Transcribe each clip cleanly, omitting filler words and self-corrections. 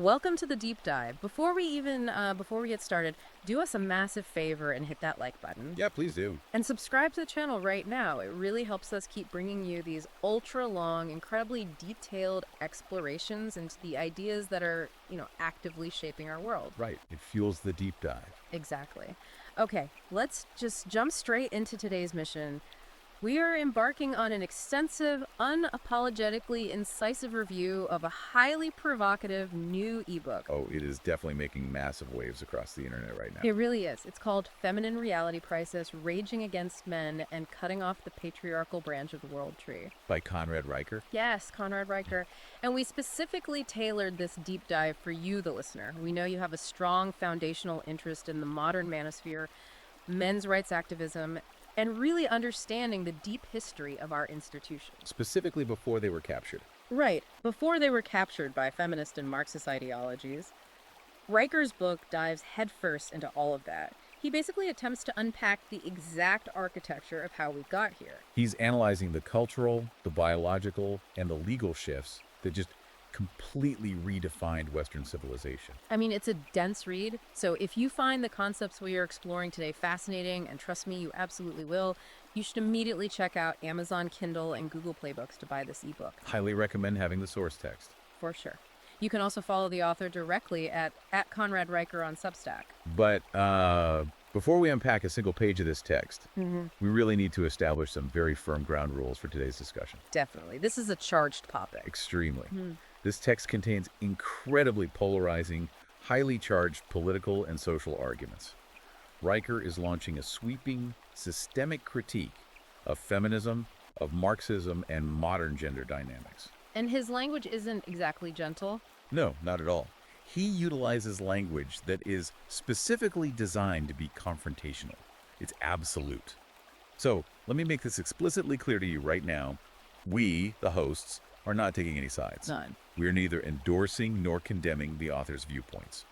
welcome to the deep dive. Before we get started, do us a massive favor and hit that like button. Yeah, please do. And subscribe to the channel right now. It really helps us keep bringing you these ultra-long, incredibly detailed explorations into the ideas that are, actively shaping our world. Right. It fuels the deep dive. Exactly. Okay, let's just jump straight into today's mission. We are embarking on an extensive, unapologetically incisive review of a highly provocative new ebook. Oh, it is definitely making massive waves across the internet right now. It really is. It's called Feminine Reality Crisis, Raging Against Men and Cutting Off the Patriarchal Branch of the World Tree. By Conrad Riker? Yes, Conrad Riker. And we specifically tailored this deep dive for you, the listener. We know you have a strong foundational interest in the modern manosphere, men's rights activism, and really understanding the deep history of our institutions. Specifically before they were captured. Right, before they were captured by feminist and Marxist ideologies. Riker's book dives headfirst into all of that. He basically attempts to unpack the exact architecture of how we got here. He's analyzing the cultural, the biological, and the legal shifts that just completely redefined Western civilization. I mean, it's a dense read, so if you find the concepts we are exploring today fascinating, and trust me, you absolutely will, you should immediately check out Amazon Kindle and Google Play Books to buy this ebook. Highly recommend having the source text. For sure. You can also follow the author directly at Conrad Riker on Substack. But before we unpack a single page of this text, we really need to establish some very firm ground rules for today's discussion. Definitely. This is a charged topic. Extremely. This text contains incredibly polarizing, highly charged political and social arguments. Riker is launching a sweeping, systemic critique of feminism, of Marxism, and modern gender dynamics. And his language isn't exactly gentle. No, not at all. He utilizes language that is specifically designed to be confrontational. It's absolute. So, let me make this explicitly clear to you right now. We, the hosts, are not taking any sides. None. We are neither endorsing nor condemning the author's viewpoints.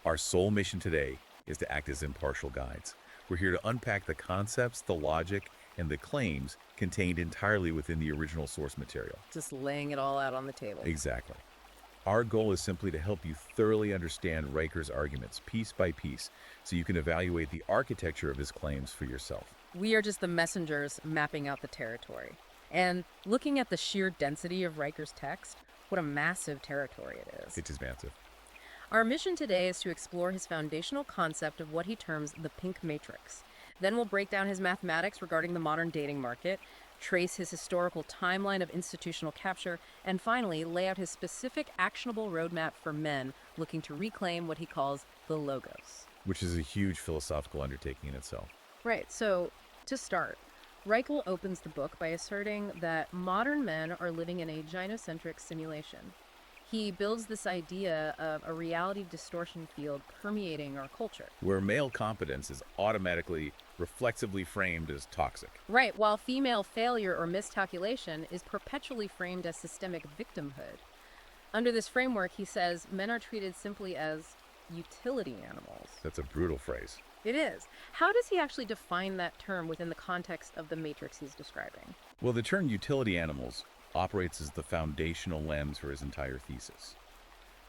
Our sole mission today is to act as impartial guides. We're here to unpack the concepts, the logic, and the claims contained entirely within the original source material. Just laying it all out on the table. Exactly. Our goal is simply to help you thoroughly understand Riker's arguments piece by piece so you can evaluate the architecture of his claims for yourself. We are just the messengers mapping out the territory. And looking at the sheer density of Riker's text, what a massive territory it is. It is massive. Our mission today is to explore his foundational concept of what he terms the pink matrix. Then we'll break down his mathematics regarding the modern dating market, trace his historical timeline of institutional capture, and finally lay out his specific actionable roadmap for men looking to reclaim what he calls the logos. Which is a huge philosophical undertaking in itself. Right, so to start, Riker opens the book by asserting that modern men are living in a gynocentric simulation. He builds this idea of a reality distortion field permeating our culture. Where male competence is automatically, reflexively framed as toxic. Right, while female failure or miscalculation is perpetually framed as systemic victimhood. Under this framework, he says men are treated simply as utility animals. That's a brutal phrase. It is. How does he actually define that term within the context of the matrix he's describing? Well, the term utility animals operates as the foundational lens for his entire thesis.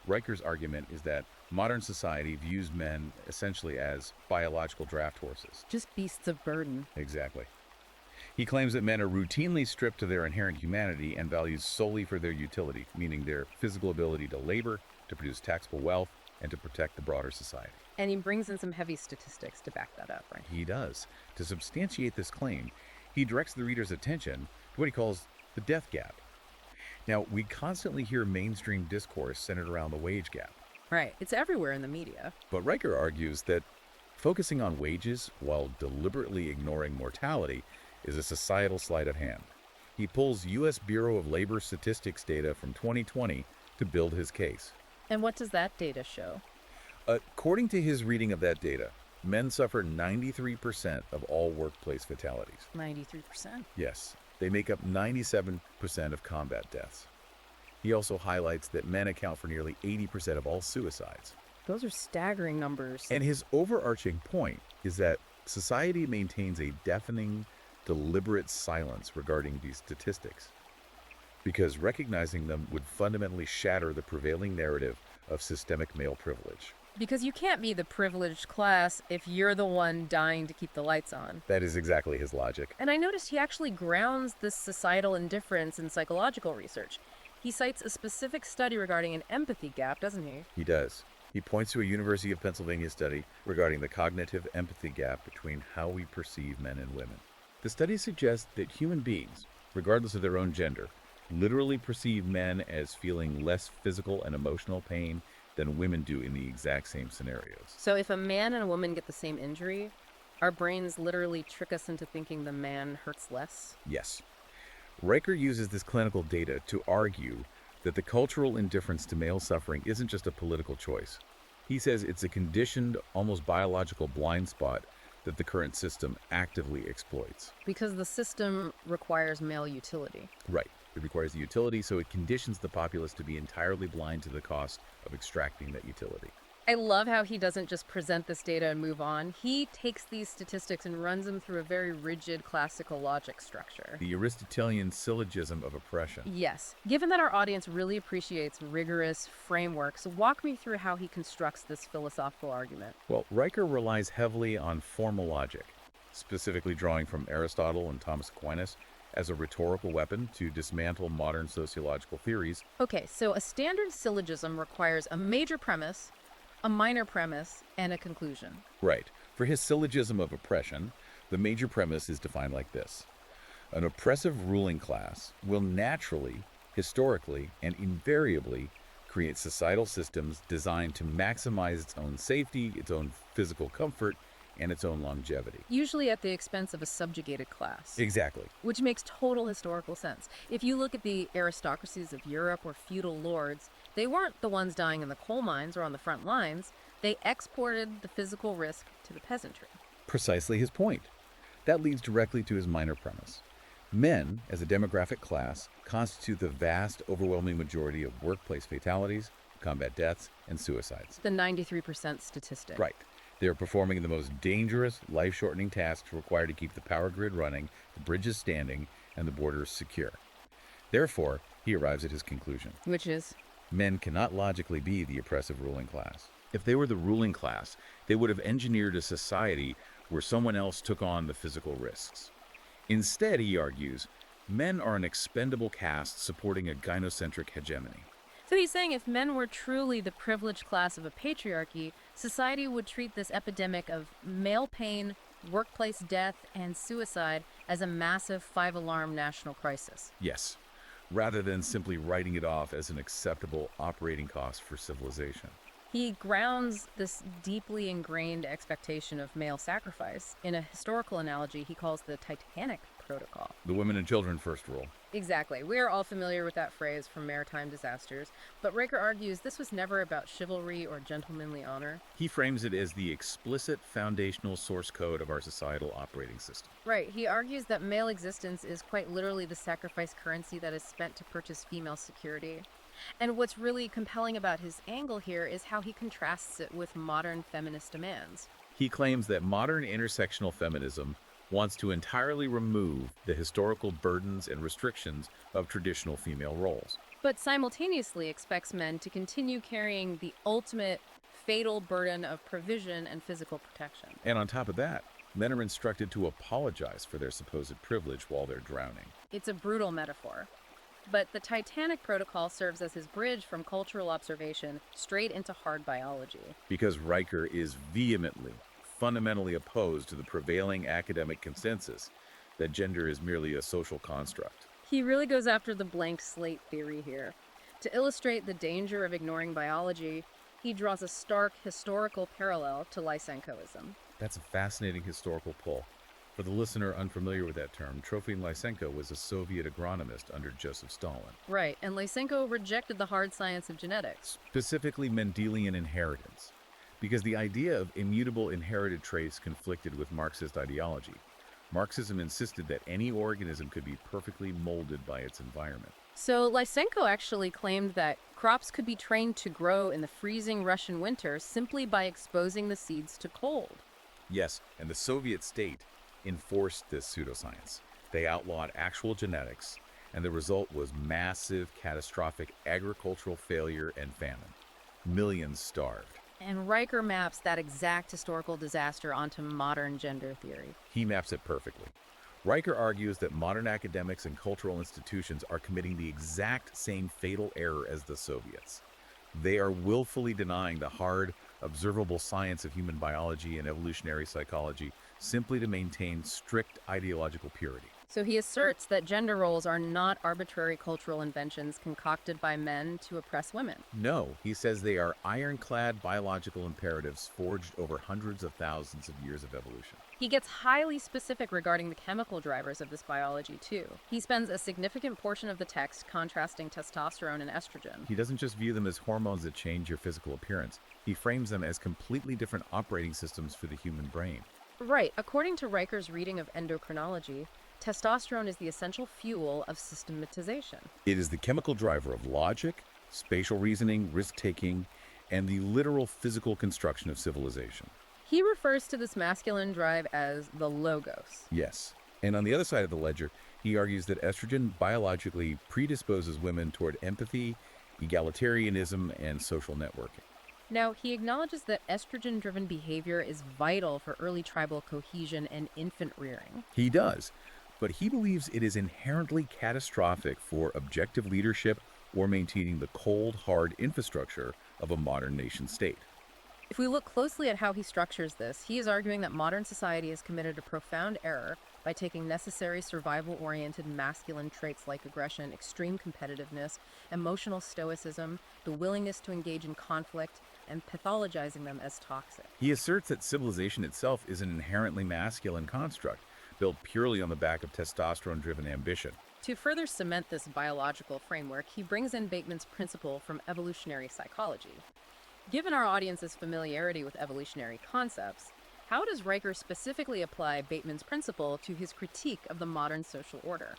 Riker's argument is that modern society views men essentially as biological draft horses. Just beasts of burden. Exactly. He claims that men are routinely stripped of their inherent humanity and valued solely for their utility, meaning their physical ability to labor, to produce taxable wealth, and to protect the broader society. And he brings in some heavy statistics to back that up, right? He does. To substantiate this claim, he directs the reader's attention to what he calls the death gap. Now, we constantly hear mainstream discourse centered around the wage gap. Right. It's everywhere in the media. But Riker argues that focusing on wages while deliberately ignoring mortality is a societal sleight of hand. He pulls U.S. Bureau of Labor Statistics data from 2020 to build his case. And what does that data show? According to his reading of that data, men suffer 93% of all workplace fatalities. 93%? Yes, they make up 97% of combat deaths. He also highlights that men account for nearly 80% of all suicides. Those are staggering numbers. And his overarching point is that society maintains a deafening, deliberate silence regarding these statistics, because recognizing them would fundamentally shatter the prevailing narrative of systemic male privilege. Because you can't be the privileged class if you're the one dying to keep the lights on. That is exactly his logic. And I noticed he actually grounds this societal indifference in psychological research. He cites a specific study regarding an empathy gap, doesn't he? He does. He points to a University of Pennsylvania study regarding the cognitive empathy gap between how we perceive men and women. The study suggests that human beings, regardless of their own gender, literally perceive men as feeling less physical and emotional pain than women do in the exact same scenarios. So if a man and a woman get the same injury, our brains literally trick us into thinking the man hurts less? Yes. Riker uses this clinical data to argue that the cultural indifference to male suffering isn't just a political choice. He says it's a conditioned, almost biological blind spot that the current system actively exploits. Because the system requires male utility. Right. It requires the utility, so it conditions the populace to be entirely blind to the cost of extracting that utility. I love how he doesn't just present this data and move on. He takes these statistics and runs them through a very rigid classical logic structure. The Aristotelian syllogism of oppression. Yes. Given that our audience really appreciates rigorous frameworks, walk me through how he constructs this philosophical argument. Well, Riker relies heavily on formal logic, specifically drawing from Aristotle and Thomas Aquinas as a rhetorical weapon to dismantle modern sociological theories. Okay, so a standard syllogism requires a major premise, a minor premise, and a conclusion. Right. For his syllogism of oppression, the major premise is defined like this. An oppressive ruling class will naturally, historically, and invariably create societal systems designed to maximize its own safety, its own physical comfort, and its own longevity. Usually at the expense of a subjugated class. Exactly. Which makes total historical sense. If you look at the aristocracies of Europe or feudal lords, they weren't the ones dying in the coal mines or on the front lines. They exported the physical risk to the peasantry. Precisely his point. That leads directly to his minor premise. Men, as a demographic class, constitute the vast, overwhelming majority of workplace fatalities, combat deaths, and suicides. The 93% statistic. Right. They are performing the most dangerous, life-shortening tasks required to keep the power grid running, the bridges standing, and the borders secure. Therefore, he arrives at his conclusion. Which is? Men cannot logically be the oppressive ruling class. If they were the ruling class, they would have engineered a society where someone else took on the physical risks. Instead, he argues, men are an expendable caste supporting a gynocentric hegemony. So he's saying if men were truly the privileged class of a patriarchy, society would treat this epidemic of male pain, workplace death, and suicide as a massive five-alarm national crisis. Yes, rather than simply writing it off as an acceptable operating cost for civilization. He grounds this deeply ingrained expectation of male sacrifice in a historical analogy he calls the Titanic protocol. The women and children first rule. Exactly. We are all familiar with that phrase from maritime disasters, but Riker argues this was never about chivalry or gentlemanly honor. He frames it as the explicit foundational source code of our societal operating system. Right. He argues that male existence is quite literally the sacrifice currency that is spent to purchase female security. And what's really compelling about his angle here is how he contrasts it with modern feminist demands. He claims that modern intersectional feminism wants to entirely remove the historical burdens and restrictions of traditional female roles, but simultaneously expects men to continue carrying the ultimate fatal burden of provision and physical protection. And on top of that, men are instructed to apologize for their supposed privilege while they're drowning. It's a brutal metaphor. But the Titanic protocol serves as his bridge from cultural observation straight into hard biology. Because Riker is vehemently, fundamentally opposed to the prevailing academic consensus that gender is merely a social construct. He really goes after the blank slate theory here. To illustrate the danger of ignoring biology, he draws a stark historical parallel to Lysenkoism. That's a fascinating historical pull. For the listener unfamiliar with that term, Trofim Lysenko was a Soviet agronomist under Joseph Stalin. Right, and Lysenko rejected the hard science of genetics. Specifically Mendelian inheritance, because the idea of immutable inherited traits conflicted with Marxist ideology. Marxism insisted that any organism could be perfectly molded by its environment. So Lysenko actually claimed that crops could be trained to grow in the freezing Russian winter simply by exposing the seeds to cold. Yes, and the Soviet state enforced this pseudoscience. They outlawed actual genetics, and the result was massive, catastrophic agricultural failure and famine. millions starved. And Riker maps that exact historical disaster onto modern gender theory. He maps it perfectly. Riker argues that modern academics and cultural institutions are committing the exact same fatal error as the Soviets. They are willfully denying the hard, observable science of human biology and evolutionary psychology simply to maintain strict ideological purity. So he asserts that gender roles are not arbitrary cultural inventions concocted by men to oppress women. No, he says they are ironclad biological imperatives forged over hundreds of thousands of years of evolution. He gets highly specific regarding the chemical drivers of this biology, too. He spends a significant portion of the text contrasting testosterone and estrogen. He doesn't just view them as hormones that change your physical appearance. He frames them as completely different operating systems for the human brain. Right. According to Riker's reading of endocrinology, testosterone is the essential fuel of systematization. It is the chemical driver of logic, spatial reasoning, risk-taking, and the literal physical construction of civilization. He refers to this masculine drive as the logos. Yes. And on the other side of the ledger, he argues that estrogen biologically predisposes women toward empathy, egalitarianism, and social networking. Now, he acknowledges that estrogen-driven behavior is vital for early tribal cohesion and infant rearing. He does, but he believes it is inherently catastrophic for objective leadership or maintaining the cold, hard infrastructure of a modern nation-state. If we look closely at how he structures this, he is arguing that modern society has committed a profound error by taking necessary survival-oriented masculine traits like aggression, extreme competitiveness, emotional stoicism, the willingness to engage in conflict, and pathologizing them as toxic. He asserts that civilization itself is an inherently masculine construct, built purely on the back of testosterone-driven ambition. To further cement this biological framework, he brings in Bateman's principle from evolutionary psychology. Given our audience's familiarity with evolutionary concepts, how does Riker specifically apply Bateman's principle to his critique of the modern social order?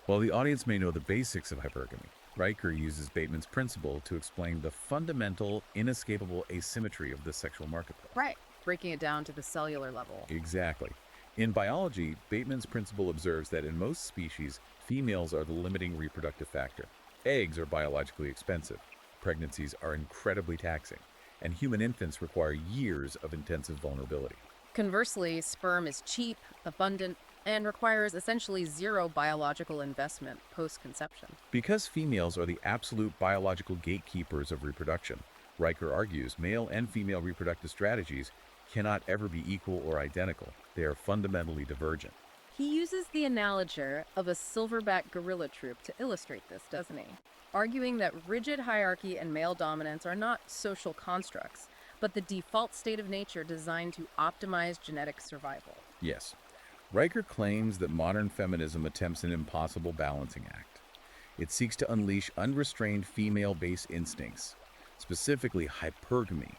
While the audience may know the basics of hypergamy, Riker uses Bateman's principle to explain the fundamental, inescapable asymmetry of the sexual marketplace. Right, breaking it down to the cellular level. Exactly. In biology, Bateman's principle observes that in most species, females are the limiting reproductive factor. Eggs are biologically expensive. Pregnancies are incredibly taxing. And human infants require years of intensive vulnerability. Conversely, sperm is cheap, abundant, and requires essentially zero biological investment post-conception. Because females are the absolute biological gatekeepers of reproduction, Riker argues male and female reproductive strategies cannot ever be equal or identical. They are fundamentally divergent. He uses the analogy of a silverback gorilla troop to illustrate this, doesn't he? Arguing that rigid hierarchy and male dominance are not social constructs, but the default state of nature designed to optimize genetic survival. Yes. Riker claims that modern feminism attempts an impossible balancing act. It seeks to unleash unrestrained female-based instincts, specifically hypergamy,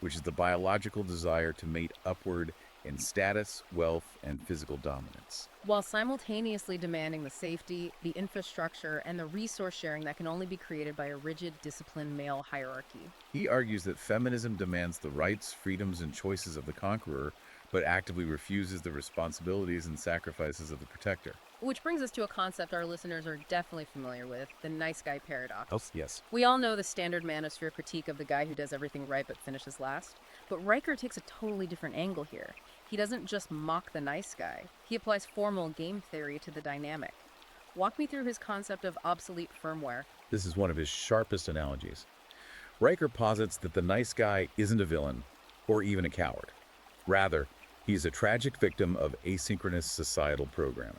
which is the biological desire to mate upward in status, wealth, and physical dominance, while simultaneously demanding the safety, the infrastructure, and the resource sharing that can only be created by a rigid, disciplined male hierarchy. He argues that feminism demands the rights, freedoms, and choices of the conqueror, but actively refuses the responsibilities and sacrifices of the protector. Which brings us to a concept our listeners are definitely familiar with, the nice guy paradox. Oh, yes. We all know the standard manosphere critique of the guy who does everything right but finishes last. But Riker takes a totally different angle here. He doesn't just mock the nice guy. He applies formal game theory to the dynamic. Walk me through his concept of obsolete firmware. This is one of his sharpest analogies. Riker posits that the nice guy isn't a villain or even a coward. Rather, he's a tragic victim of asynchronous societal programming.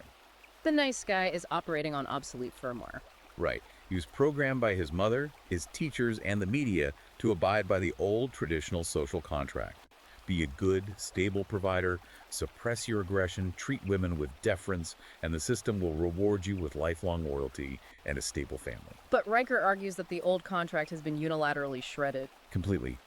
The nice guy is operating on obsolete firmware. Right. He was programmed by his mother, his teachers, and the media to abide by the old traditional social contract. Be a good, stable provider, suppress your aggression, treat women with deference, and the system will reward you with lifelong loyalty and a stable family. But Riker argues that the old contract has been unilaterally shredded. Completely.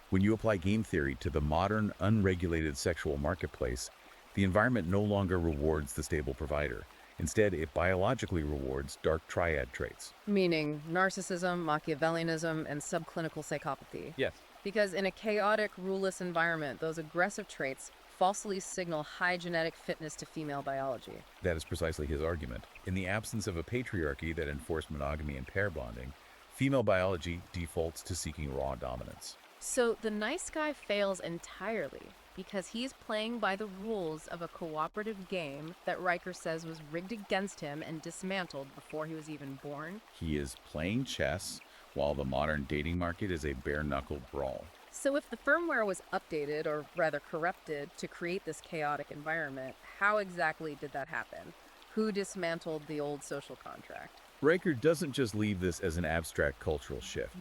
When you apply game theory to the modern, unregulated sexual marketplace, the environment no longer rewards the stable provider. Instead, it biologically rewards dark triad traits. Meaning narcissism, Machiavellianism, and subclinical psychopathy. Yes. Because in a chaotic, ruleless environment, those aggressive traits falsely signal high genetic fitness to female biology. That is precisely his argument. In the absence of a patriarchy that enforced monogamy and pair bonding, Female biology defaults to seeking raw dominance. So the nice guy fails entirely because he's playing by the rules of a cooperative game that Riker says was rigged against him and dismantled before he was even born. He is playing chess while the modern dating market is a bare-knuckle brawl. So if the firmware was updated, or rather corrupted, to create this chaotic environment, how exactly did that happen? Who dismantled the old social contract? Riker doesn't just leave this as an abstract cultural shift.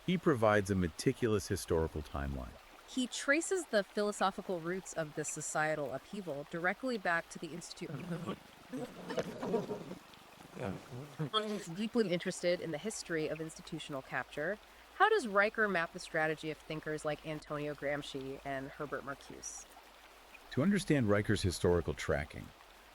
He provides a meticulous historical timeline. He traces the philosophical roots of this societal upheaval directly back to the Institute. He's deeply interested in the history of institutional capture. How does Riker map the strategy of thinkers like Antonio Gramsci and Herbert Marcuse? To understand Riker's historical tracking,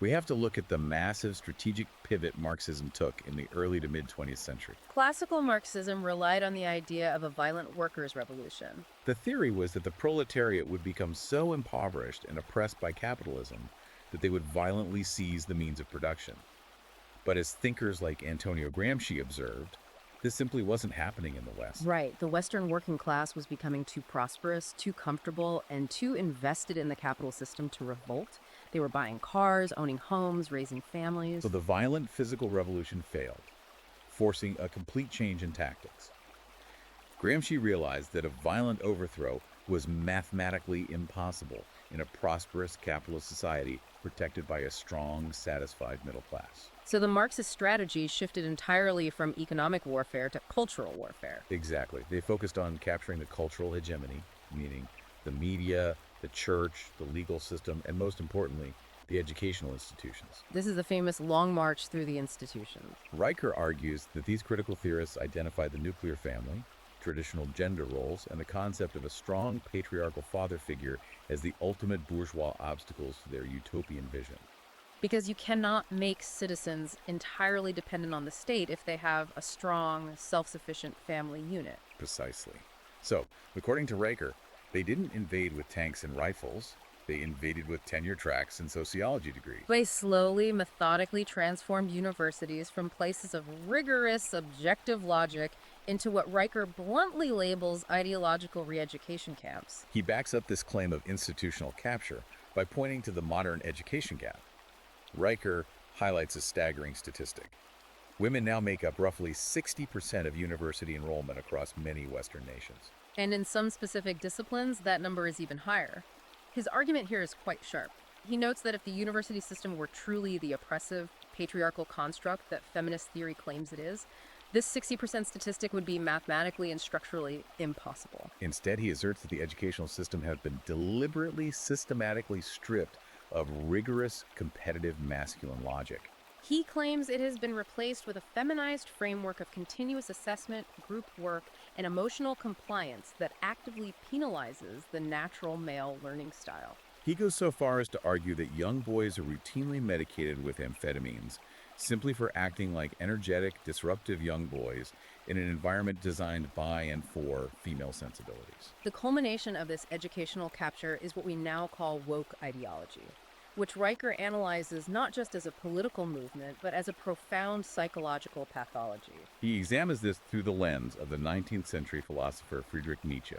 we have to look at the massive strategic pivot Marxism took in the early to mid-20th century. Classical Marxism relied on the idea of a violent workers' revolution. The theory was that the proletariat would become so impoverished and oppressed by capitalism that they would violently seize the means of production. But as thinkers like Antonio Gramsci observed, this simply wasn't happening in the West. Right. The Western working class was becoming too prosperous, too comfortable, and too invested in the capital system to revolt. They were buying cars, owning homes, raising families. So the violent physical revolution failed, forcing a complete change in tactics. Gramsci realized that a violent overthrow was mathematically impossible in a prosperous capitalist society protected by a strong, satisfied middle class. So the Marxist strategy shifted entirely from economic warfare to cultural warfare. Exactly. They focused on capturing the cultural hegemony, meaning the media, the church, the legal system, and most importantly, the educational institutions. This is the famous long march through the institutions. Riker argues that these critical theorists identify the nuclear family, traditional gender roles, and the concept of a strong patriarchal father figure as the ultimate bourgeois obstacles to their utopian vision. Because you cannot make citizens entirely dependent on the state if they have a strong, self-sufficient family unit. Precisely. So, according to Riker, they didn't invade with tanks and rifles. They invaded with tenure tracks and sociology degrees. They slowly, methodically transformed universities from places of rigorous, objective logic into what Riker bluntly labels ideological re-education camps. He backs up this claim of institutional capture by pointing to the modern education gap. Riker highlights a staggering statistic. Women now make up roughly 60% of university enrollment across many Western nations. And in some specific disciplines, that number is even higher. His argument here is quite sharp. He notes that if the university system were truly the oppressive, patriarchal construct that feminist theory claims it is, this 60% statistic would be mathematically and structurally impossible. Instead, he asserts that the educational system has been deliberately, systematically stripped of rigorous, competitive masculine logic. He claims it has been replaced with a feminized framework of continuous assessment, group work, and emotional compliance that actively penalizes the natural male learning style. He goes so far as to argue that young boys are routinely medicated with amphetamines simply for acting like energetic, disruptive young boys in an environment designed by and for female sensibilities. The culmination of this educational capture is what we now call woke ideology, which Riker analyzes not just as a political movement, but as a profound psychological pathology. He examines this through the lens of the 19th century philosopher Friedrich Nietzsche,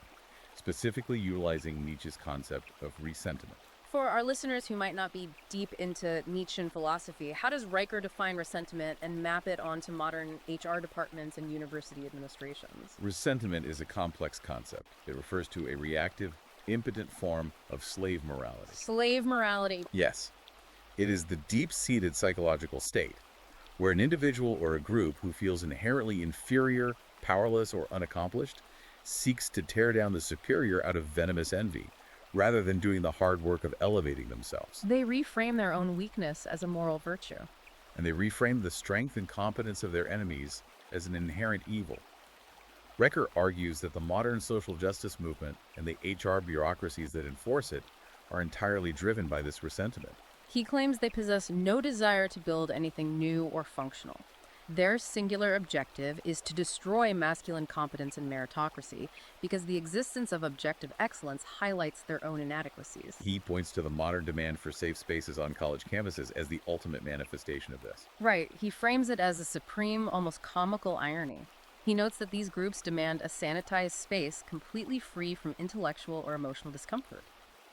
specifically utilizing Nietzsche's concept of resentiment. For our listeners who might not be deep into Nietzschean philosophy, how does Riker define resentiment and map it onto modern HR departments and university administrations? Resentiment is a complex concept. It refers to a reactive, impotent form of slave morality. Slave morality. Yes. It is the deep-seated psychological state where an individual or a group who feels inherently inferior, powerless, or unaccomplished seeks to tear down the superior out of venomous envy, rather than doing the hard work of elevating themselves. They reframe their own weakness as a moral virtue. And they reframe the strength and competence of their enemies as an inherent evil. Riker argues that the modern social justice movement and the HR bureaucracies that enforce it are entirely driven by this resentment. He claims they possess no desire to build anything new or functional. Their singular objective is to destroy masculine competence and meritocracy because the existence of objective excellence highlights their own inadequacies. He points to the modern demand for safe spaces on college campuses as the ultimate manifestation of this. Right. He frames it as a supreme, almost comical irony. He notes that these groups demand a sanitized space completely free from intellectual or emotional discomfort.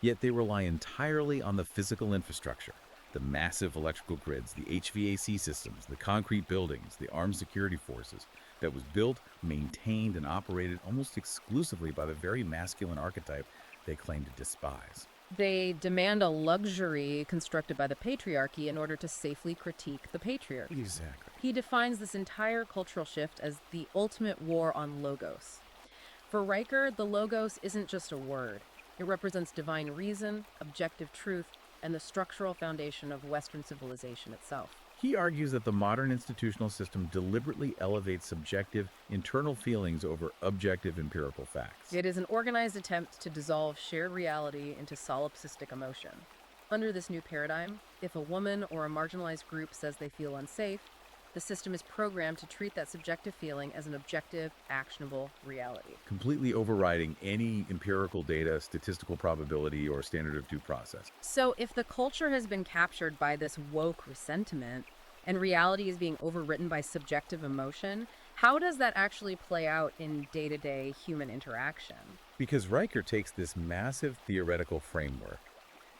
Yet they rely entirely on the physical infrastructure, the massive electrical grids, the HVAC systems, the concrete buildings, the armed security forces that was built, maintained, and operated almost exclusively by the very masculine archetype they claim to despise. They demand a luxury constructed by the patriarchy in order to safely critique the patriarchy. Exactly. He defines this entire cultural shift as the ultimate war on logos. For Riker, the logos isn't just a word. It represents divine reason, objective truth, and the structural foundation of Western civilization itself. He argues that the modern institutional system deliberately elevates subjective, internal feelings over objective empirical facts. It is an organized attempt to dissolve shared reality into solipsistic emotion. Under this new paradigm, if a woman or a marginalized group says they feel unsafe, the system is programmed to treat that subjective feeling as an objective, actionable reality. Completely overriding any empirical data, statistical probability, or standard of due process. So, if the culture has been captured by this woke resentment and reality is being overwritten by subjective emotion, how does that actually play out in day-to-day human interaction? Because Riker takes this massive theoretical framework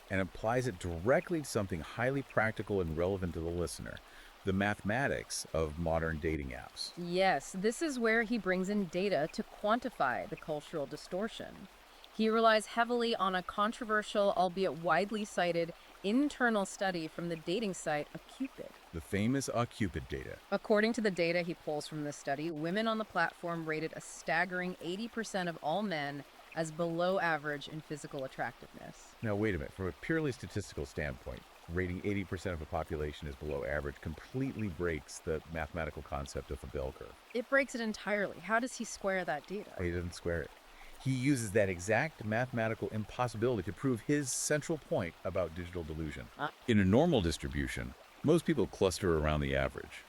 and applies it directly to something highly practical and relevant to the listener, the mathematics of modern dating apps. Yes, this is where he brings in data to quantify the cultural distortion. He relies heavily on a controversial, albeit widely cited, internal study from the dating site OkCupid. The famous OkCupid data. According to the data he pulls from this study, women on the platform rated a staggering 80% of all men as below average in physical attractiveness. Now, wait a minute. From a purely statistical standpoint, rating 80% of a population is below average completely breaks the mathematical concept of a bell curve. It breaks it entirely. How does he square that data? He doesn't square it. He uses that exact mathematical impossibility to prove his central point about digital delusion. In a normal distribution, most people cluster around the average.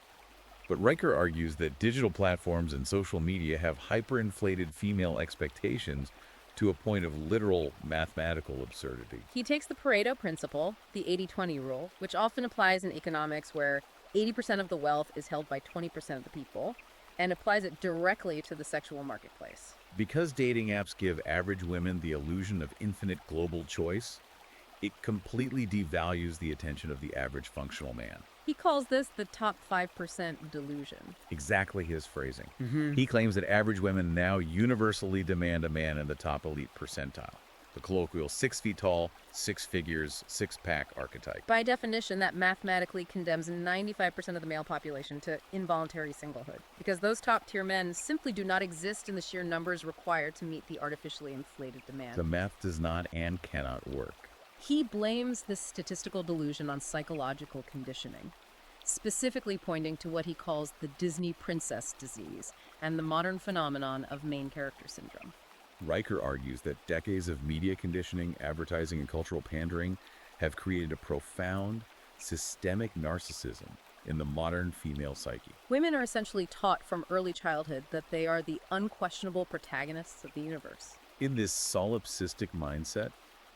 But Riker argues that digital platforms and social media have hyperinflated female expectations to a point of literal mathematical absurdity. He takes the Pareto principle, the 80-20 rule, which often applies in economics where 80% of the wealth is held by 20% of the people, and applies it directly to the sexual marketplace. Because dating apps give average women the illusion of infinite global choice, it completely devalues the attention of the average functional man. He calls this the top 5% delusion. Exactly his phrasing. He claims that average women now universally demand a man in the top elite percentile, the colloquial 6 feet tall, 6 figures, six-pack archetype. By definition, that mathematically condemns 95% of the male population to involuntary singlehood, because those top-tier men simply do not exist in the sheer numbers required to meet the artificially inflated demand. The math does not and cannot work. He blames this statistical delusion on psychological conditioning, specifically pointing to what he calls the Disney princess disease and the modern phenomenon of main character syndrome. Riker argues that decades of media conditioning, advertising, and cultural pandering have created a profound, systemic narcissism in the modern female psyche. Women are essentially taught from early childhood that they are the unquestionable protagonists of the universe. In this solipsistic mindset,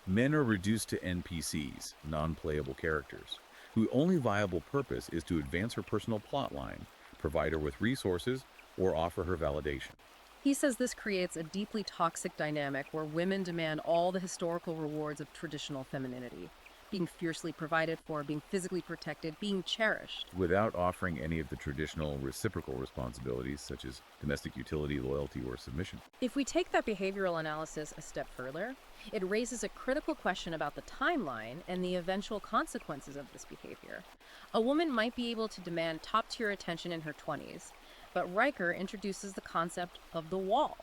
men are reduced to NPCs, non-playable characters, whose only viable purpose is to advance her personal plotline, provide her with resources, or offer her validation. He says this creates a deeply toxic dynamic where women demand all the historical rewards of traditional femininity, being fiercely provided for, being physically protected, being cherished. Without offering any of the traditional reciprocal responsibilities such as domestic utility, loyalty, or submission. If we take that behavioral analysis a step further, it raises a critical question about the timeline and the eventual consequences of this behavior. A woman might be able to demand top-tier attention in her 20s, but Riker introduces the concept of the wall.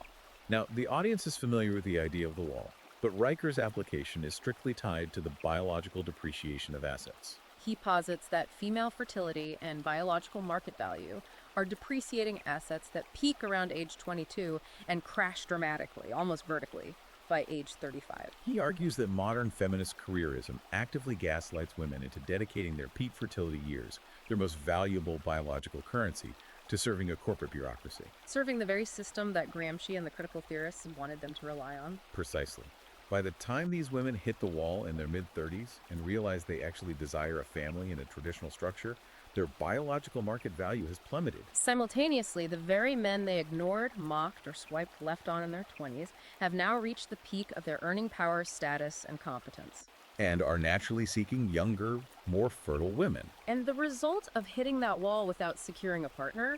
Now, the audience is familiar with the idea of the wall, but Riker's application is strictly tied to the biological depreciation of assets. He posits that female fertility and biological market value are depreciating assets that peak around age 22 and crash dramatically, almost vertically, by age 35. He argues that modern feminist careerism actively gaslights women into dedicating their peak fertility years, their most valuable biological currency, to serving a corporate bureaucracy. Serving the very system that Gramsci and the critical theorists wanted them to rely on. Precisely. By the time these women hit the wall in their mid-30s and realize they actually desire a family in a traditional structure, Their biological market value has plummeted Simultaneously, the very men they ignored, mocked, or swiped left on in their 20s have now reached the peak of their earning power, status, and competence. and are naturally seeking younger, more fertile women. And the result of hitting that wall without securing a partner?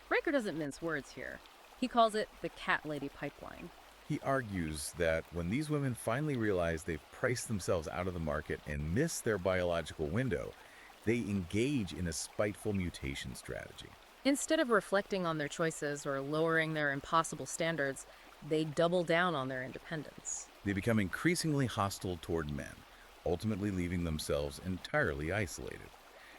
Riker doesn't mince words here. He calls it the cat lady pipeline. He argues that when these women finally realize they've priced themselves out of the market and miss their biological window, they engage in a spiteful mutation strategy. Instead of reflecting on their choices or lowering their impossible standards, they double down on their independence. They become increasingly hostile toward men, ultimately leaving themselves entirely isolated.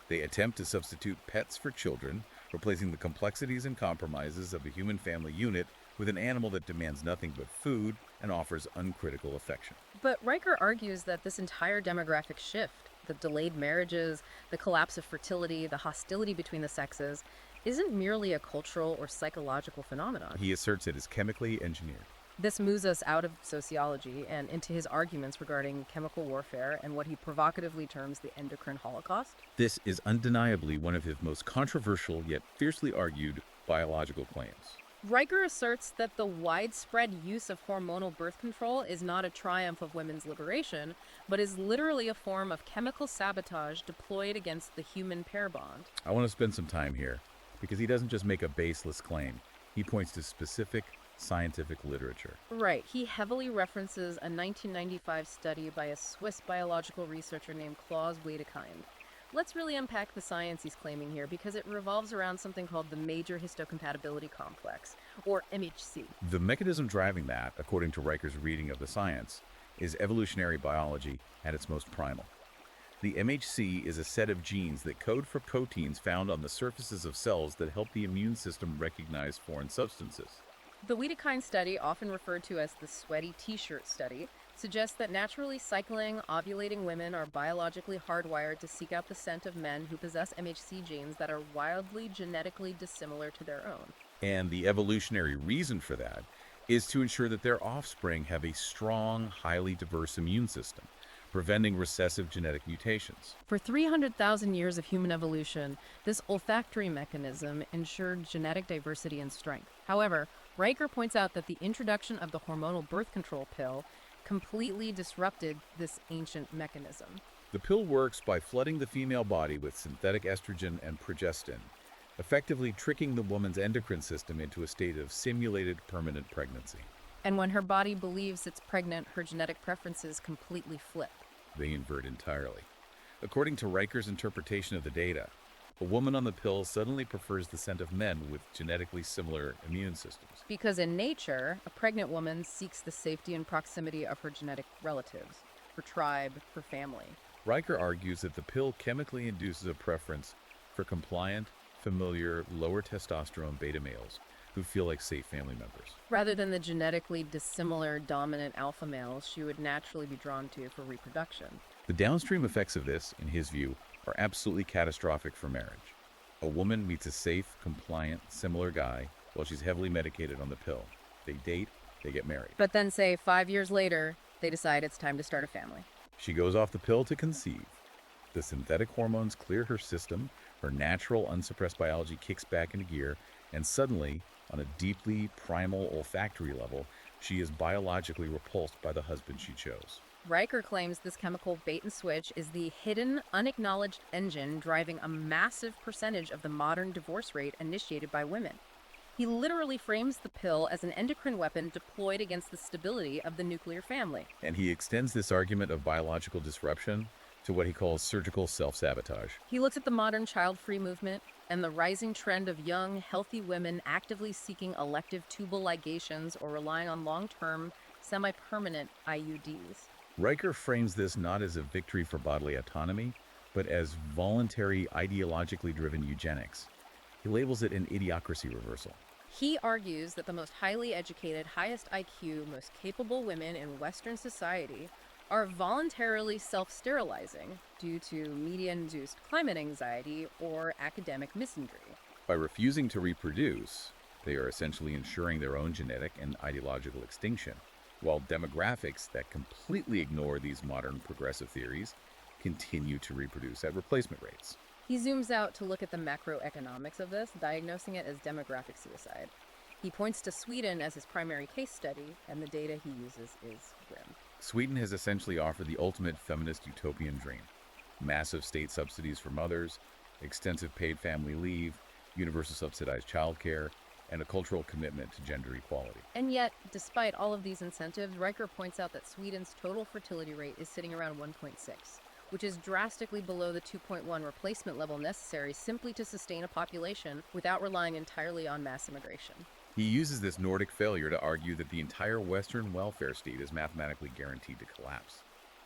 They attempt to substitute pets for children, replacing the complexities and compromises of a human family unit with an animal that demands nothing but food and offers uncritical affection. But Riker argues that this entire demographic shift, the delayed marriages, the collapse of fertility, the hostility between the sexes, isn't merely a cultural or psychological phenomenon. He asserts it is chemically engineered. This moves us out of sociology and into his arguments regarding chemical warfare and what he provocatively terms the endocrine holocaust. This is undeniably one of his most controversial yet fiercely argued biological claims. Riker asserts that the widespread use of hormonal birth control is not a triumph of women's liberation, but is literally a form of chemical sabotage deployed against the human pair bond. I want to spend some time here because he doesn't just make a baseless claim. He points to specific scientific literature. Right. He heavily references a 1995 study by a Swiss biological researcher named Klaus Wedekind. Let's really unpack the science he's claiming here because it revolves around something called the major histocompatibility complex, or MHC. The mechanism driving that, according to Riker's reading of the science, is evolutionary biology at its most primal. The MHC is a set of genes that code for proteins found on the surfaces of cells that help the immune system recognize foreign substances. The Wedekind study, often referred to as the sweaty t-shirt study, suggests that naturally cycling, ovulating women are biologically hardwired to seek out the scent of men who possess MHC genes that are wildly genetically dissimilar to their own. And the evolutionary reason for that is to ensure that their offspring have a strong, highly diverse immune system, preventing recessive genetic mutations. For 300,000 years of human evolution, this olfactory mechanism ensured genetic diversity and strength. However, Riker points out that the introduction of the hormonal birth control pill completely disrupted this ancient mechanism. The pill works by flooding the female body with synthetic estrogen and progestin, effectively tricking the woman's endocrine system into a state of simulated permanent pregnancy. And when her body believes it's pregnant, her genetic preferences completely flip. They invert entirely. According to Riker's interpretation of the data, a woman on the pill suddenly prefers the scent of men with genetically similar immune systems. Because in nature, a pregnant woman seeks the safety and proximity of her genetic relatives, her tribe, her family. Riker argues that the pill chemically induces a preference for compliant, familiar, lower testosterone beta males who feel like safe family members. Rather than the genetically dissimilar dominant alpha males she would naturally be drawn to for reproduction. The downstream effects of this, in his view, are absolutely catastrophic for marriage. A woman meets a safe, compliant, similar guy while she's heavily medicated on the pill. They date, they get married. But then, say, 5 years later, they decide it's time to start a family. She goes off the pill to conceive. The synthetic hormones clear her system, her natural, unsuppressed biology kicks back into gear, and suddenly, on a deeply primal olfactory level, she is biologically repulsed by the husband she chose. Riker claims this chemical bait and switch is the hidden, unacknowledged engine driving a massive percentage of the modern divorce rate initiated by women. He literally frames the pill as an endocrine weapon deployed against the stability of the nuclear family. And he extends this argument of biological disruption to what he calls surgical self-sabotage. He looks at the modern child-free movement and the rising trend of young, healthy women actively seeking elective tubal ligations or relying on long-term, semi-permanent IUDs. Riker frames this not as a victory for bodily autonomy, but as voluntary, ideologically driven eugenics. He labels it an idiocracy reversal. He argues that the most highly educated, highest IQ, most capable women in Western society are voluntarily self-sterilizing due to media-induced climate anxiety or academic misandry. By refusing to reproduce, they are essentially ensuring their own genetic and ideological extinction, while demographics that completely ignore these modern progressive theories continue to reproduce at replacement rates. He zooms out to look at the macroeconomics of this, diagnosing it as demographic suicide. He points to Sweden as his primary case study, and the data he uses is grim. Sweden has essentially offered the ultimate feminist utopian dream: massive state subsidies for mothers, extensive paid family leave, universal subsidized childcare, and a cultural commitment to gender equality. And yet, despite all of these incentives, Riker points out that Sweden's total fertility rate is sitting around 1.6, which is drastically below the 2.1 replacement level necessary simply to sustain a population without relying entirely on mass immigration. He uses this Nordic failure to argue that the entire Western welfare state is mathematically guaranteed to collapse.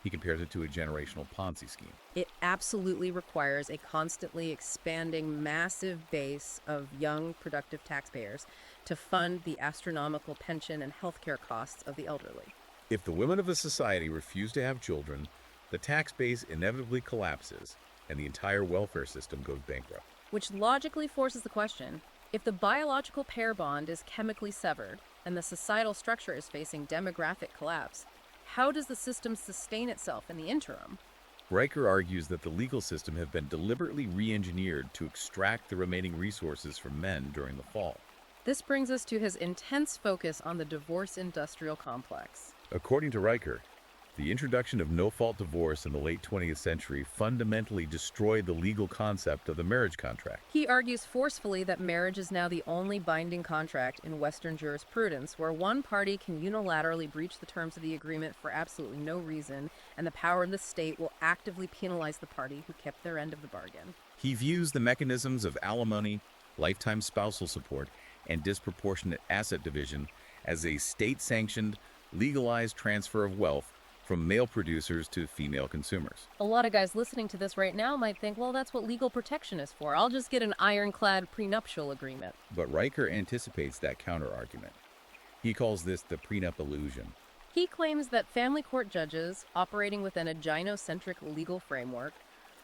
He compares it to a generational Ponzi scheme. It absolutely requires a constantly expanding massive base of young, productive taxpayers to fund the astronomical pension and healthcare costs of the elderly. If the women of a society refuse to have children, the tax base inevitably collapses and the entire welfare system goes bankrupt. Which logically forces the question, if the biological pair bond is chemically severed and the societal structure is facing demographic collapse, how does the system sustain itself in the interim? Riker argues that the legal system has been deliberately re-engineered to extract the remaining resources from men during the fall. This brings us to his intense focus on the divorce industrial complex. According to Riker, the introduction of no-fault divorce in the late 20th century fundamentally destroyed the legal concept of the marriage contract. He argues forcefully that marriage is now the only binding contract in Western jurisprudence where one party can unilaterally breach the terms of the agreement for absolutely no reason, and the power of the state will actively penalize the party who kept their end of the bargain. He views the mechanisms of alimony, lifetime spousal support, and disproportionate asset division as a state-sanctioned, legalized transfer of wealth from male producers to female consumers. A lot of guys listening to this right now might think, well, that's what legal protection is for. I'll just get an ironclad prenuptial agreement. But Riker anticipates that counter-argument. He calls this the prenup illusion. He claims that family court judges, operating within a gynocentric legal framework,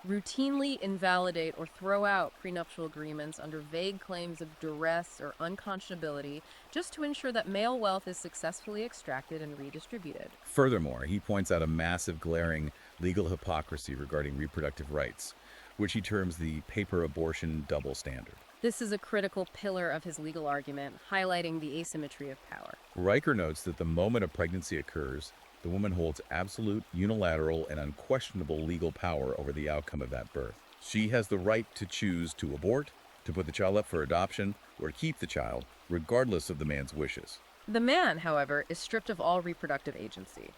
routinely invalidate or throw out prenuptial agreements under vague claims of duress or unconscionability just to ensure that male wealth is successfully extracted and redistributed. Furthermore, he points out a massive glaring legal hypocrisy regarding reproductive rights, which he terms the paper abortion double standard. This is a critical pillar of his legal argument, highlighting the asymmetry of power. Riker notes that the moment a pregnancy occurs, the woman holds absolute, unilateral, and unquestionable legal power over the outcome of that birth. She has the right to choose to abort, to put the child up for adoption, or to keep the child, regardless of the man's wishes. The man, however, is stripped of all reproductive agency.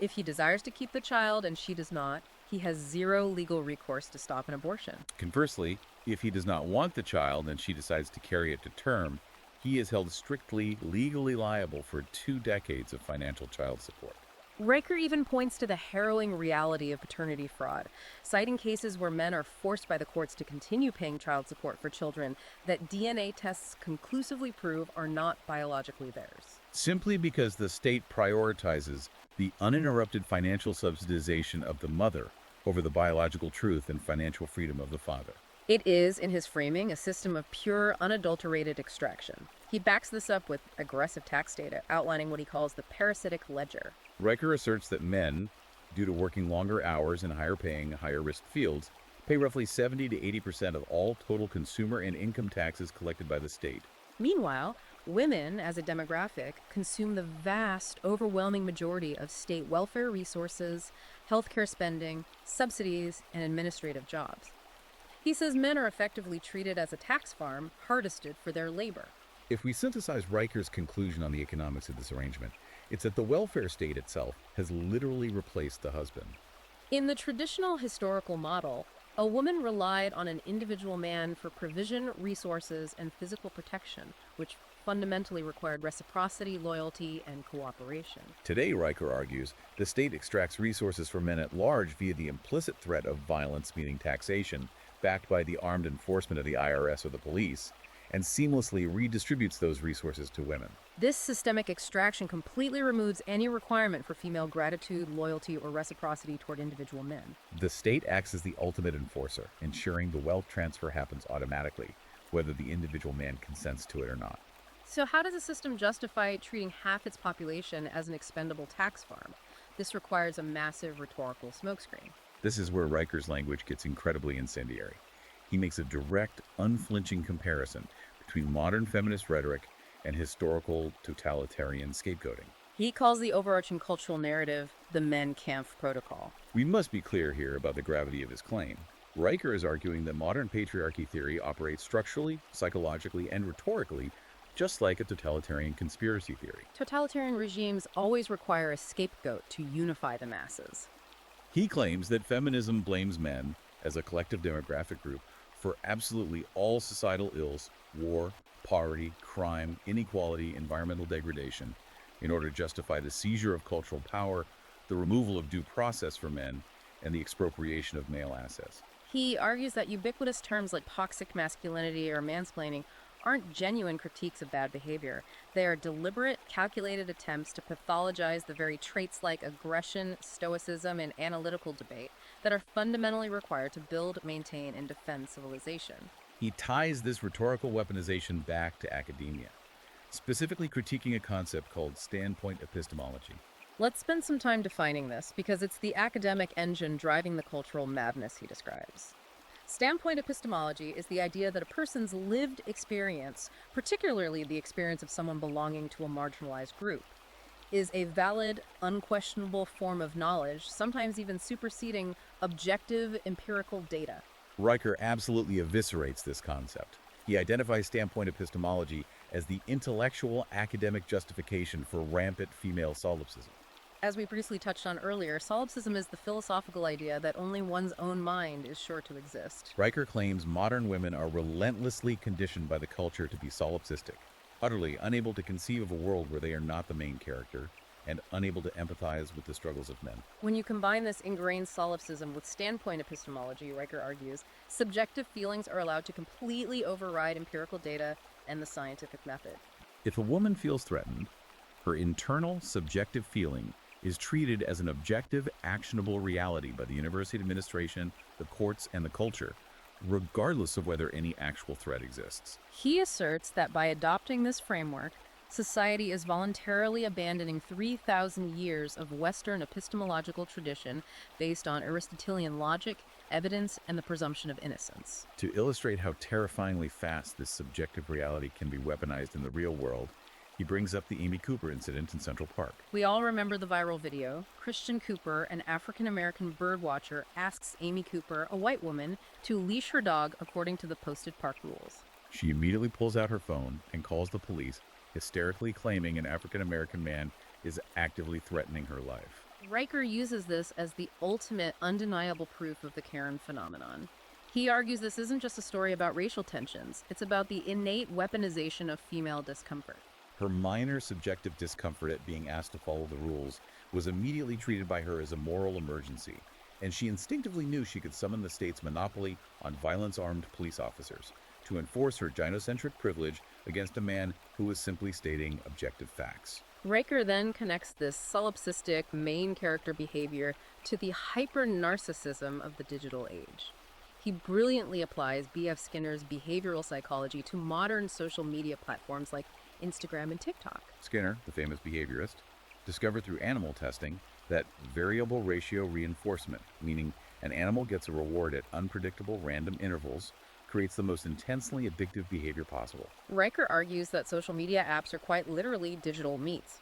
If he desires to keep the child and she does not, he has zero legal recourse to stop an abortion. Conversely, if he does not want the child and she decides to carry it to term, he is held strictly legally liable for 2 decades of financial child support. Riker even points to the harrowing reality of paternity fraud, citing cases where men are forced by the courts to continue paying child support for children that DNA tests conclusively prove are not biologically theirs. Simply because the state prioritizes the uninterrupted financial subsidization of the mother over the biological truth and financial freedom of the father. It is, in his framing, a system of pure, unadulterated extraction. He backs this up with aggressive tax data, outlining what he calls the parasitic ledger. Riker asserts that men, due to working longer hours in higher-paying, higher-risk fields, pay roughly 70 to 80% of all total consumer and income taxes collected by the state. Meanwhile, women, as a demographic, consume the vast, overwhelming majority of state welfare resources, healthcare spending, subsidies, and administrative jobs. He says men are effectively treated as a tax farm, harvested for their labor. If we synthesize Riker's conclusion on the economics of this arrangement, it's that the welfare state itself has literally replaced the husband. In the traditional historical model, a woman relied on an individual man for provision, resources, and physical protection, which fundamentally required reciprocity, loyalty, and cooperation. Today, Riker argues, the state extracts resources from men at large via the implicit threat of violence, meaning taxation, backed by the armed enforcement of the IRS or the police, and seamlessly redistributes those resources to women. This systemic extraction completely removes any requirement for female gratitude, loyalty, or reciprocity toward individual men. The state acts as the ultimate enforcer, ensuring the wealth transfer happens automatically, whether the individual man consents to it or not. So how does a system justify treating half its population as an expendable tax farm? This requires a massive rhetorical smokescreen. This is where Riker's language gets incredibly incendiary. He makes a direct, unflinching comparison between modern feminist rhetoric and historical totalitarian scapegoating. He calls the overarching cultural narrative the Men Kampf Protocol. We must be clear here about the gravity of his claim. Riker is arguing that modern patriarchy theory operates structurally, psychologically, and rhetorically just like a totalitarian conspiracy theory. Totalitarian regimes always require a scapegoat to unify the masses. He claims that feminism blames men, as a collective demographic group, for absolutely all societal ills, war, poverty, crime, inequality, environmental degradation, in order to justify the seizure of cultural power, the removal of due process for men, and the expropriation of male assets. He argues that ubiquitous terms like toxic masculinity or mansplaining aren't genuine critiques of bad behavior. They are deliberate, calculated attempts to pathologize the very traits like aggression, stoicism, and analytical debate that are fundamentally required to build, maintain, and defend civilization. He ties this rhetorical weaponization back to academia, specifically critiquing a concept called standpoint epistemology. Let's spend some time defining this, because it's the academic engine driving the cultural madness he describes. Standpoint epistemology is the idea that a person's lived experience, particularly the experience of someone belonging to a marginalized group, is a valid, unquestionable form of knowledge, sometimes even superseding objective empirical data. Riker absolutely eviscerates this concept. He identifies standpoint epistemology as the intellectual academic justification for rampant female solipsism. As we briefly touched on earlier, solipsism is the philosophical idea that only one's own mind is sure to exist. Riker claims modern women are relentlessly conditioned by the culture to be solipsistic, utterly unable to conceive of a world where they are not the main character, and unable to empathize with the struggles of men. When you combine this ingrained solipsism with standpoint epistemology, Riker argues, subjective feelings are allowed to completely override empirical data and the scientific method. If a woman feels threatened, her internal subjective feeling is treated as an objective, actionable reality by the university administration, the courts, and the culture, regardless of whether any actual threat exists. He asserts that by adopting this framework, society is voluntarily abandoning 3,000 years of Western epistemological tradition based on Aristotelian logic, evidence, and the presumption of innocence. To illustrate how terrifyingly fast this subjective reality can be weaponized in the real world, he brings up the Amy Cooper incident in Central Park. We all remember the viral video. Christian Cooper, an African-American bird watcher, asks Amy Cooper, a white woman, to leash her dog according to the posted park rules. She immediately pulls out her phone and calls the police, hysterically claiming an African-American man is actively threatening her life. Riker uses this as the ultimate undeniable proof of the Karen phenomenon. He argues this isn't just a story about racial tensions, it's about the innate weaponization of female discomfort. Her minor subjective discomfort at being asked to follow the rules was immediately treated by her as a moral emergency, and she instinctively knew she could summon the state's monopoly on violence-armed police officers to enforce her gynocentric privilege against a man who was simply stating objective facts. Riker then connects this solipsistic main character behavior to the hyper-narcissism of the digital age. He brilliantly applies B.F. Skinner's behavioral psychology to modern social media platforms like Instagram and TikTok. Skinner, the famous behaviorist, discovered through animal testing that variable ratio reinforcement, meaning an animal gets a reward at unpredictable random intervals, creates the most intensely addictive behavior possible. Riker argues that social media apps are quite literally digital meats.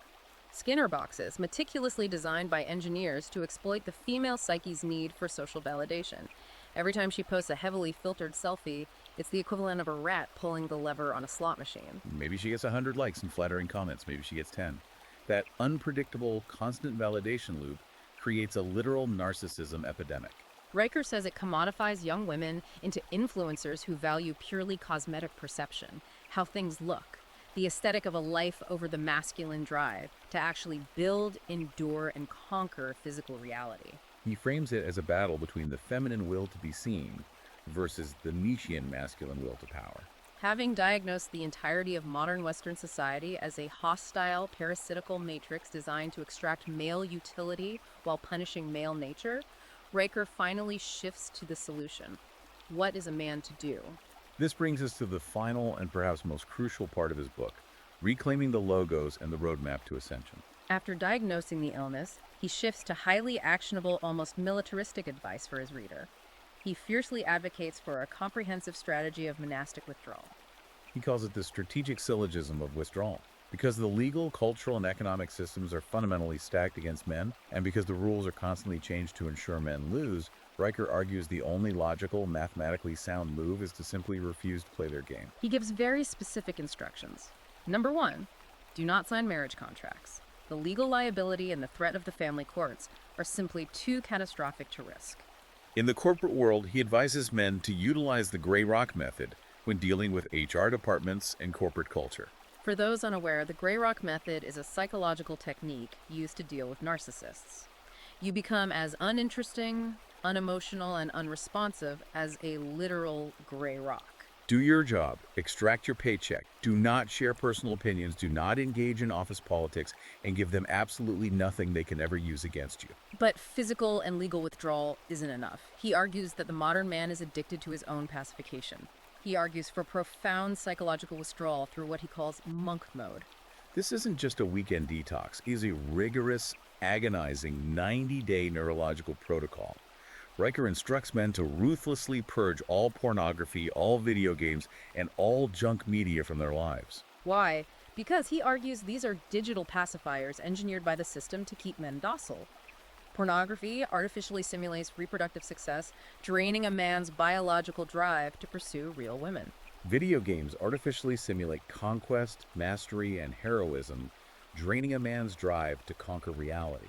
Skinner boxes, meticulously designed by engineers to exploit the female psyche's need for social validation. Every time she posts a heavily filtered selfie, it's the equivalent of a rat pulling the lever on a slot machine. Maybe she gets 100 likes and flattering comments, maybe she gets 10. That unpredictable, constant validation loop creates a literal narcissism epidemic. Riker says it commodifies young women into influencers who value purely cosmetic perception, how things look, the aesthetic of a life over the masculine drive to actually build, endure, and conquer physical reality. He frames it as a battle between the feminine will to be seen versus the Nietzschean masculine will to power. Having diagnosed the entirety of modern Western society as a hostile, parasitical matrix designed to extract male utility while punishing male nature, Riker finally shifts to the solution. What is a man to do? This brings us to the final and perhaps most crucial part of his book, reclaiming the logos and the roadmap to ascension. After diagnosing the illness, he shifts to highly actionable, almost militaristic advice for his reader. He fiercely advocates for a comprehensive strategy of monastic withdrawal. He calls it the strategic syllogism of withdrawal. Because the legal, cultural, and economic systems are fundamentally stacked against men, and because the rules are constantly changed to ensure men lose, Riker argues the only logical, mathematically sound move is to simply refuse to play their game. He gives very specific instructions. Number 1, do not sign marriage contracts. The legal liability and the threat of the family courts are simply too catastrophic to risk. In the corporate world, he advises men to utilize the gray rock method when dealing with HR departments and corporate culture. For those unaware, the gray rock method is a psychological technique used to deal with narcissists. You become as uninteresting, unemotional, and unresponsive as a literal gray rock. Do your job, extract your paycheck, do not share personal opinions, do not engage in office politics, and give them absolutely nothing they can ever use against you. But physical and legal withdrawal isn't enough. He argues that the modern man is addicted to his own pacification. He argues for profound psychological withdrawal through what he calls monk mode. This isn't just a weekend detox. It is a rigorous, agonizing 90-day neurological protocol. Riker instructs men to ruthlessly purge all pornography, all video games, and all junk media from their lives. Why? Because he argues these are digital pacifiers engineered by the system to keep men docile. Pornography artificially simulates reproductive success, draining a man's biological drive to pursue real women. Video games artificially simulate conquest, mastery, and heroism, draining a man's drive to conquer reality.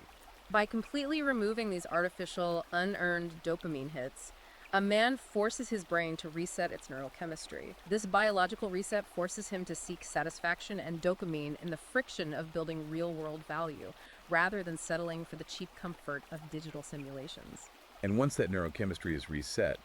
By completely removing these artificial, unearned dopamine hits, a man forces his brain to reset its neurochemistry. This biological reset forces him to seek satisfaction and dopamine in the friction of building real-world value, rather than settling for the cheap comfort of digital simulations. And once that neurochemistry is reset,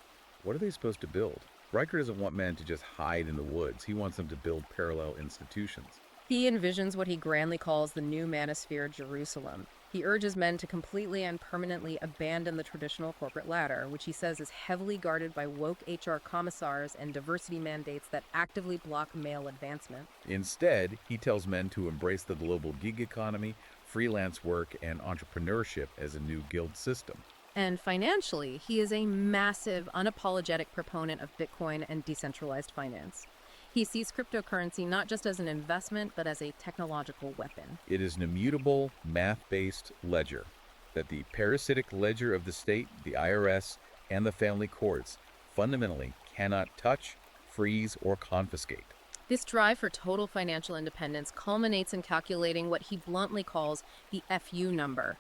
what are they supposed to build? Riker doesn't want men to just hide in the woods. He wants them to build parallel institutions. He envisions what he grandly calls the new manosphere Jerusalem. He urges men to completely and permanently abandon the traditional corporate ladder, which he says is heavily guarded by woke HR commissars and diversity mandates that actively block male advancement. Instead, he tells men to embrace the global gig economy, freelance work, and entrepreneurship as a new guild system. And financially, he is a massive, unapologetic proponent of Bitcoin and decentralized finance. He sees cryptocurrency not just as an investment, but as a technological weapon. It is an immutable, math-based ledger that the parasitic ledger of the state, the IRS, and the family courts fundamentally cannot touch, freeze, or confiscate. This drive for total financial independence culminates in calculating what he bluntly calls the FU number.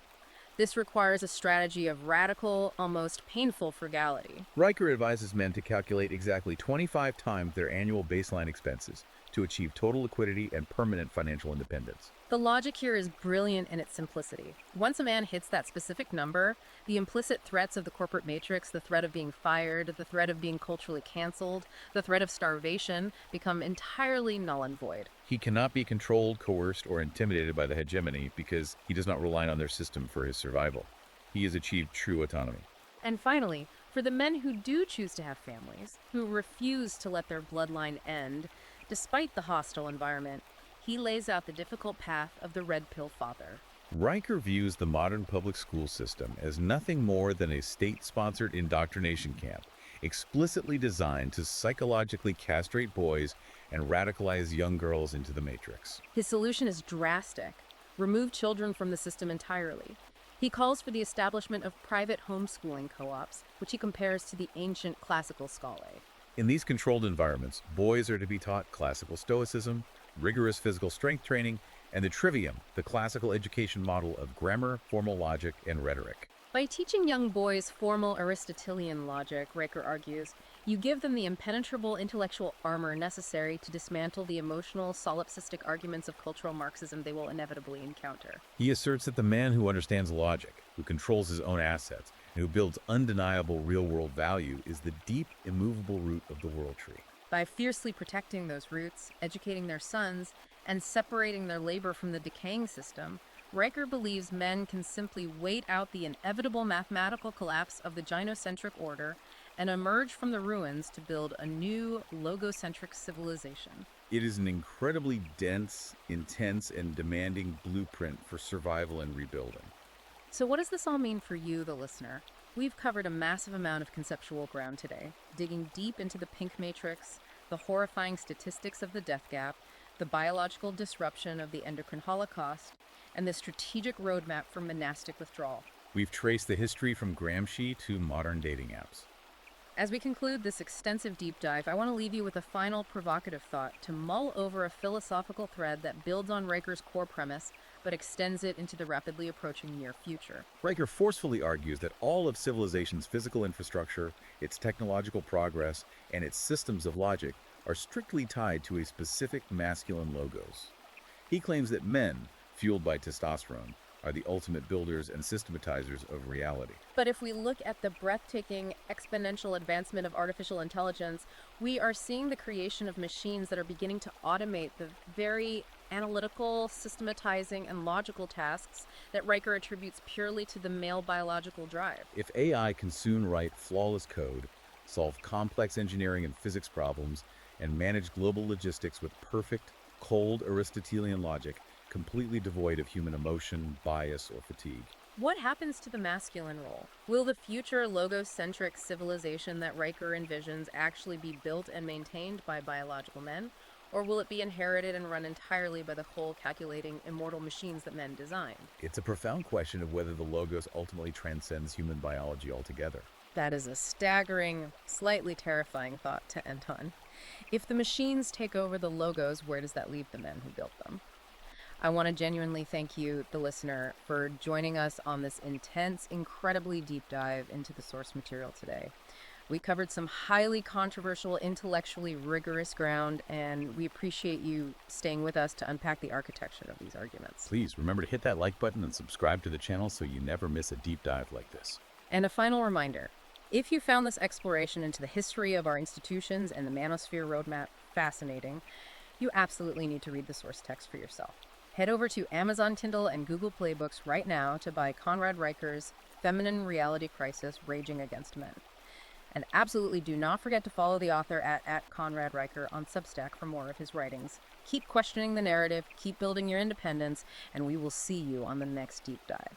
This requires a strategy of radical, almost painful frugality. Riker advises men to calculate exactly 25 times their annual baseline expenses to achieve total liquidity and permanent financial independence. The logic here is brilliant in its simplicity. Once a man hits that specific number, the implicit threats of the corporate matrix, the threat of being fired, the threat of being culturally canceled, the threat of starvation, become entirely null and void. He cannot be controlled, coerced, or intimidated by the hegemony because he does not rely on their system for his survival. He has achieved true autonomy. And finally, for the men who do choose to have families, who refuse to let their bloodline end, despite the hostile environment, he lays out the difficult path of the red pill father. Riker views the modern public school system as nothing more than a state-sponsored indoctrination camp, explicitly designed to psychologically castrate boys and radicalize young girls into the matrix. His solution is drastic: remove children from the system entirely. He calls for the establishment of private homeschooling co-ops, which he compares to the ancient classical scholae. In these controlled environments, boys are to be taught classical stoicism, rigorous physical strength training, and the trivium, the classical education model of grammar, formal logic, and rhetoric. By teaching young boys formal Aristotelian logic, Riker argues, you give them the impenetrable intellectual armor necessary to dismantle the emotional, solipsistic arguments of cultural Marxism they will inevitably encounter. He asserts that the man who understands logic, who controls his own assets, and who builds undeniable real-world value is the deep, immovable root of the world tree. By fiercely protecting those roots, educating their sons, and separating their labor from the decaying system, Riker believes men can simply wait out the inevitable mathematical collapse of the gynocentric order and emerge from the ruins to build a new logocentric civilization. It is an incredibly dense, intense, and demanding blueprint for survival and rebuilding. So what does this all mean for you, the listener? We've covered a massive amount of conceptual ground today, digging deep into the pink matrix, the horrifying statistics of the death gap, the biological disruption of the endocrine holocaust, and the strategic roadmap for monastic withdrawal. We've traced the history from Gramsci to modern dating apps. As we conclude this extensive deep dive, I want to leave you with a final provocative thought to mull over a philosophical thread that builds on Riker's core premise but extends it into the rapidly approaching near future. Riker forcefully argues that all of civilization's physical infrastructure, its technological progress, and its systems of logic are strictly tied to a specific masculine logos. He claims that men, fueled by testosterone, are the ultimate builders and systematizers of reality. But if we look at the breathtaking exponential advancement of artificial intelligence, we are seeing the creation of machines that are beginning to automate the very analytical, systematizing, and logical tasks that Riker attributes purely to the male biological drive. If AI can soon write flawless code, solve complex engineering and physics problems, and manage global logistics with perfect, cold Aristotelian logic, completely devoid of human emotion, bias, or fatigue. What happens to the masculine role? Will the future logocentric civilization that Riker envisions actually be built and maintained by biological men? Or will it be inherited and run entirely by the whole calculating, immortal machines that men designed? It's a profound question of whether the logos ultimately transcends human biology altogether. That is a staggering, slightly terrifying thought to end on. If the machines take over the logos, where does that leave the men who built them? I want to genuinely thank you, the listener, for joining us on this intense, incredibly deep dive into the source material today. We covered some highly controversial, intellectually rigorous ground, and we appreciate you staying with us to unpack the architecture of these arguments. Please remember to hit that like button and subscribe to the channel so you never miss a deep dive like this. And a final reminder, if you found this exploration into the history of our institutions and the manosphere roadmap fascinating, you absolutely need to read the source text for yourself. Head over to Amazon Kindle and Google Play Books right now to buy Conrad Riker's Feminine Reality Crisis, Raging Against Men. And absolutely do not forget to follow the author at Conrad Riker on Substack for more of his writings. Keep questioning the narrative, keep building your independence, and we will see you on the next deep dive.